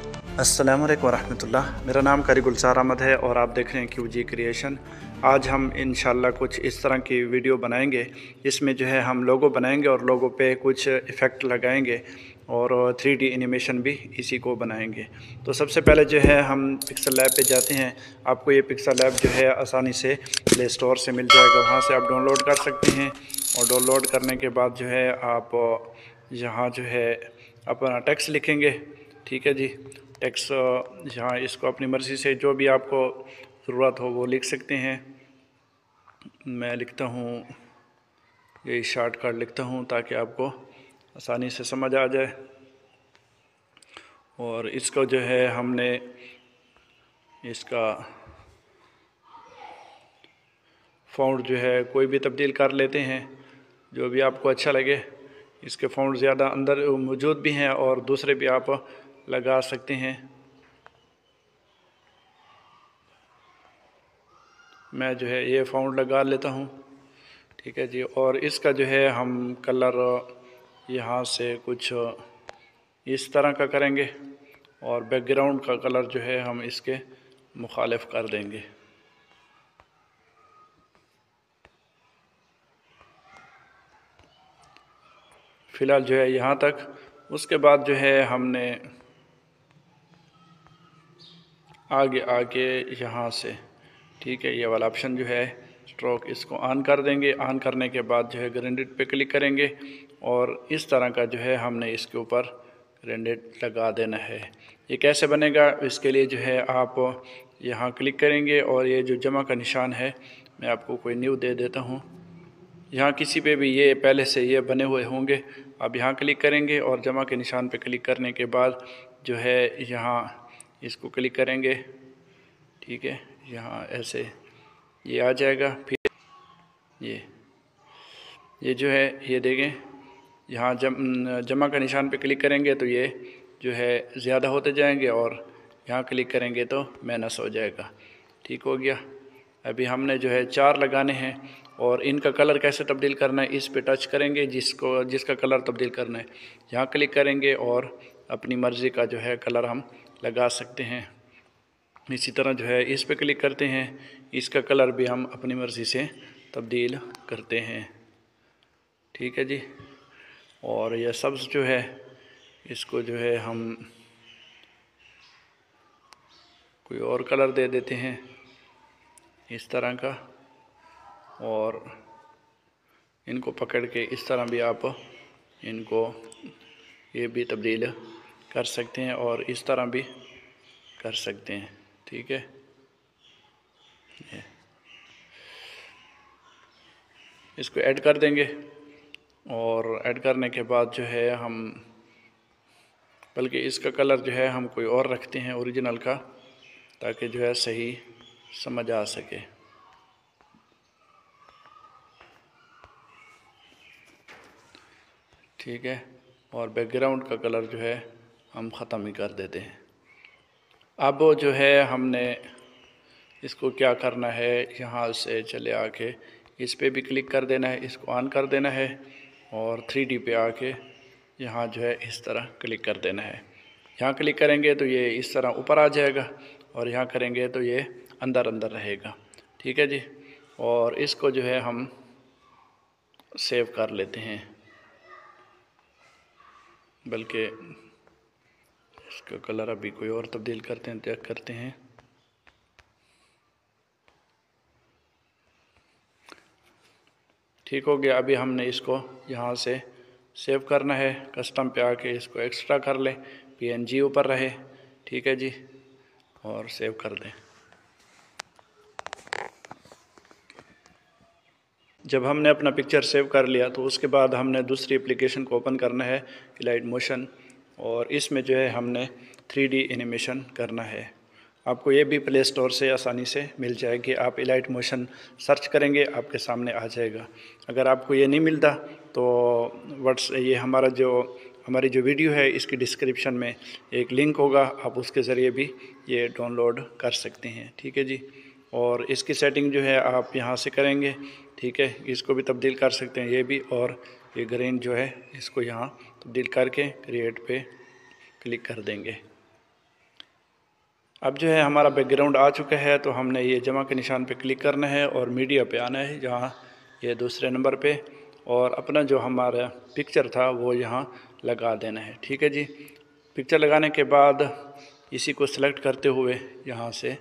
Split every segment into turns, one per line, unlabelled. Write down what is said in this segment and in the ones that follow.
अस्सलाम वालेकुम रहमतुल्लाह। मेरा नाम कारी गुलजार अहमद है और आप देख रहे हैं QG क्रिएशन। आज हम इंशाल्लाह कुछ इस तरह की वीडियो बनाएंगे। इसमें जो है हम लोगो बनाएंगे और लोगो पे कुछ इफ़ेक्ट लगाएंगे और 3D एनिमेशन भी इसी को बनाएंगे। तो सबसे पहले जो है हम पिक्सल लैब पे जाते हैं। आपको ये पिक्सल लैब जो है आसानी से प्ले स्टोर से मिल जाएगा, वहाँ से आप डाउनलोड कर सकते हैं। और डाउनलोड करने के बाद जो है आप यहाँ जो है अपना टेक्स्ट लिखेंगे। ठीक है जी, टेक्स्ट यहाँ इसको अपनी मर्ज़ी से जो भी आपको ज़रूरत हो वो लिख सकते हैं। मैं लिखता हूँ, यही शॉर्टकट लिखता हूँ ताकि आपको आसानी से समझ आ जाए। और इसको जो है हमने इसका फ़ॉन्ट जो है कोई भी तब्दील कर लेते हैं, जो भी आपको अच्छा लगे। इसके फ़ॉन्ट ज़्यादा अंदर मौजूद भी हैं और दूसरे भी आप लगा सकते हैं। मैं जो है ये फ़ॉन्ट लगा लेता हूँ। ठीक है जी। और इसका जो है हम कलर यहाँ से कुछ इस तरह का करेंगे और बैकग्राउंड का कलर जो है हम इसके मुखालिफ कर देंगे। फ़िलहाल जो है यहाँ तक। उसके बाद जो है हमने आगे आगे यहाँ से, ठीक है, ये वाला ऑप्शन जो है स्ट्रोक, इसको ऑन कर देंगे। ऑन करने के बाद जो है ग्रेडिएंट पे क्लिक करेंगे और इस तरह का जो है हमने इसके ऊपर ग्रेडिएंट लगा देना है। ये कैसे बनेगा, इसके लिए जो है आप यहाँ क्लिक करेंगे और ये जो जमा का निशान है, मैं आपको कोई न्यू दे देता हूँ। यहाँ किसी पे भी ये पहले से ये बने हुए होंगे। आप यहाँ क्लिक करेंगे और जमा के निशान पे क्लिक करने के बाद जो है यहाँ इसको क्लिक करेंगे। ठीक है, यहाँ ऐसे ये आ जाएगा। फिर ये जो है ये देखें, यहाँ जमा का निशान पे क्लिक करेंगे तो ये जो है ज़्यादा होते जाएंगे और यहाँ क्लिक करेंगे तो माइनस हो जाएगा। ठीक हो गया। अभी हमने जो है 4 लगाने हैं और इनका कलर कैसे तब्दील करना है, इस पे टच करेंगे। जिसका कलर तब्दील करना है यहाँ क्लिक करेंगे और अपनी मर्ज़ी का जो है कलर हम लगा सकते हैं। इसी तरह जो है इस पे क्लिक करते हैं, इसका कलर भी हम अपनी मर्ज़ी से तब्दील करते हैं। ठीक है जी। और यह सब्ज़ जो है इसको जो है हम कोई और कलर दे देते हैं इस तरह का, और इनको पकड़ के इस तरह भी आप इनको ये भी तब्दील कर सकते हैं और इस तरह भी कर सकते हैं। ठीक है, इसको ऐड कर देंगे और ऐड करने के बाद जो है हम, बल्कि इसका कलर जो है हम कोई और रखते हैं ओरिजिनल का, ताकि जो है सही समझ आ सके। ठीक है, और बैकग्राउंड का कलर जो है हम ख़त्म ही कर देते हैं। अब जो है हमने इसको क्या करना है, यहाँ से चले आके इस पे भी क्लिक कर देना है, इसको ऑन कर देना है और 3D पे आके यहाँ जो है इस तरह क्लिक कर देना है। यहाँ क्लिक करेंगे तो ये इस तरह ऊपर आ जाएगा और यहाँ करेंगे तो ये अंदर अंदर रहेगा। ठीक है जी। और इसको जो है हम सेव कर लेते हैं, बल्कि इसका कलर अभी कोई और तब्दील करते हैं, चेक करते हैं। ठीक हो गया। अभी हमने इसको यहाँ से सेव करना है, कस्टम पे आके इसको एक्स्ट्रा कर लें, PNG ऊपर रहे। ठीक है जी, और सेव कर दें। जब हमने अपना पिक्चर सेव कर लिया तो उसके बाद हमने दूसरी एप्लीकेशन को ओपन करना है, इलाइट मोशन, और इसमें जो है हमने 3D एनिमेशन करना है। आपको ये भी प्ले स्टोर से आसानी से मिल जाएगी। आप इलाइट मोशन सर्च करेंगे, आपके सामने आ जाएगा। अगर आपको ये नहीं मिलता तो ये हमारी जो वीडियो है इसकी डिस्क्रिप्शन में एक लिंक होगा, आप उसके ज़रिए भी ये डाउनलोड कर सकते हैं। ठीक है जी। और इसकी सेटिंग जो है आप यहाँ से करेंगे। ठीक है, इसको भी तब्दील कर सकते हैं ये भी, और ये ग्रीन जो है इसको यहाँ तब्दील करके क्रिएट पे क्लिक कर देंगे। अब जो है हमारा बैकग्राउंड आ चुका है, तो हमने ये जमा के निशान पे क्लिक करना है और मीडिया पे आना है, जहाँ ये दूसरे नंबर पे, और अपना जो हमारा पिक्चर था वो यहाँ लगा देना है। ठीक है जी। पिक्चर लगाने के बाद इसी को सिलेक्ट करते हुए यहाँ से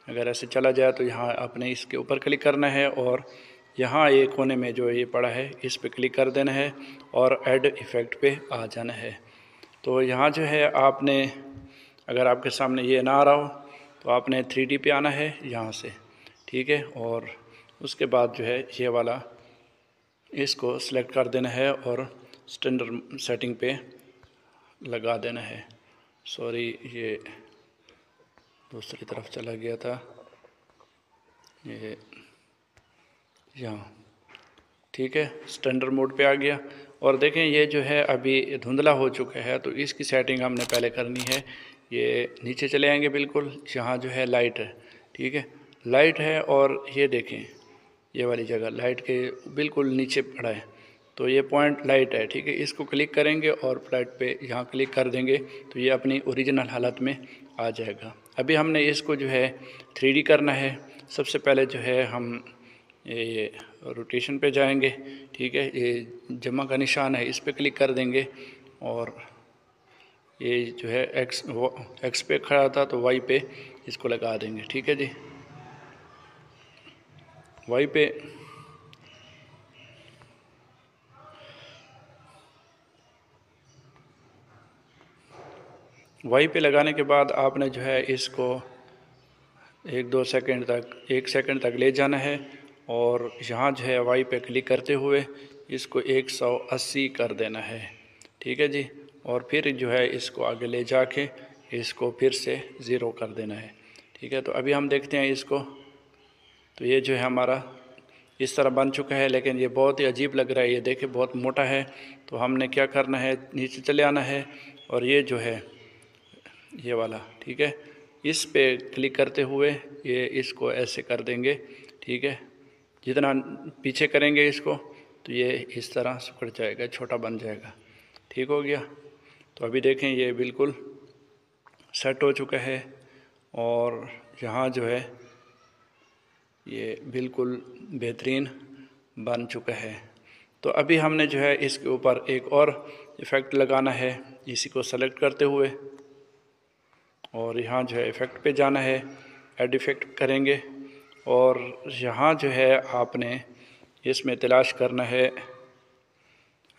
अगर ऐसे चला जाए तो यहाँ आपने इसके ऊपर क्लिक करना है और यहाँ एक कोने में जो ये पड़ा है इस पर क्लिक कर देना है और ऐड इफ़ेक्ट पे आ जाना है। तो यहाँ जो है आपने, अगर आपके सामने ये ना आ रहा हो तो आपने 3D पे आना है यहाँ से। ठीक है। और उसके बाद जो है ये वाला इसको सिलेक्ट कर देना है और स्टैंडर्ड सेटिंग पे लगा देना है। सॉरी, ये दूसरी तरफ चला गया था, ये यहाँ। ठीक है, स्टैंडर्ड मोड पे आ गया। और देखें ये जो है अभी धुंधला हो चुका है, तो इसकी सेटिंग हमने पहले करनी है। ये नीचे चले आएंगे बिल्कुल, यहाँ जो है लाइट है। ठीक है, लाइट है और ये देखें ये वाली जगह लाइट के बिल्कुल नीचे पड़ा है, तो ये पॉइंट लाइट है। ठीक है, इसको क्लिक करेंगे और लाइट पे यहाँ क्लिक कर देंगे तो ये अपनी ओरिजिनल हालत में आ जाएगा। अभी हमने इसको जो है 3D करना है। सबसे पहले जो है हम ये रोटेशन पे जाएंगे। ठीक है, ये जमा का निशान है, इस पे क्लिक कर देंगे और ये जो है एक्स पे खड़ा था तो वाई पे इसको लगा देंगे। ठीक है जी, वाई पे लगाने के बाद आपने जो है इसको 1 सेकंड तक ले जाना है और यहाँ जो है वाई पे क्लिक करते हुए इसको 180 कर देना है। ठीक है जी, और फिर जो है इसको आगे ले जाके इसको फिर से 0 कर देना है। ठीक है, तो अभी हम देखते हैं इसको, तो ये जो है हमारा इस तरह बन चुका है, लेकिन ये बहुत ही अजीब लग रहा है। ये देखिए बहुत मोटा है, तो हमने क्या करना है, नीचे चले आना है और ये जो है ये वाला, ठीक है, इस पे क्लिक करते हुए ये इसको ऐसे कर देंगे। ठीक है, जितना पीछे करेंगे इसको तो ये इस तरह सिकुड़ जाएगा, छोटा बन जाएगा। ठीक हो गया। तो अभी देखें ये बिल्कुल सेट हो चुका है और यहाँ जो है ये बिल्कुल बेहतरीन बन चुका है। तो अभी हमने जो है इसके ऊपर एक और इफ़ेक्ट लगाना है, इसी को सेलेक्ट करते हुए और यहाँ जो है इफ़ेक्ट पे जाना है, ऐड इफ़ेक्ट करेंगे और यहाँ जो है आपने इसमें तलाश करना है।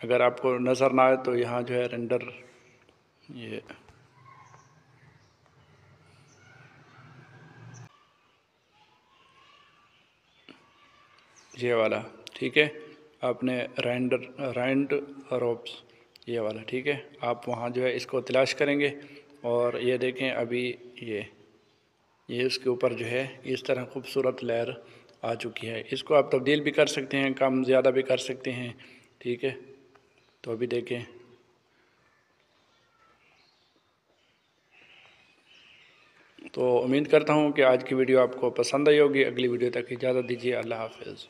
अगर आपको नज़र ना आए तो यहाँ जो है रेंडर ये वाला, ठीक है, आपने राइंड रोप्स ये वाला, ठीक है, आप वहाँ जो है इसको तलाश करेंगे और ये देखें अभी ये उसके ऊपर जो है इस तरह खूबसूरत लेयर आ चुकी है। इसको आप तब्दील भी कर सकते हैं, कम ज़्यादा भी कर सकते हैं। ठीक है, तो अभी देखें, तो उम्मीद करता हूँ कि आज की वीडियो आपको पसंद आई होगी। अगली वीडियो तक इजाज़त दीजिए। अल्लाह हाफ़िज़।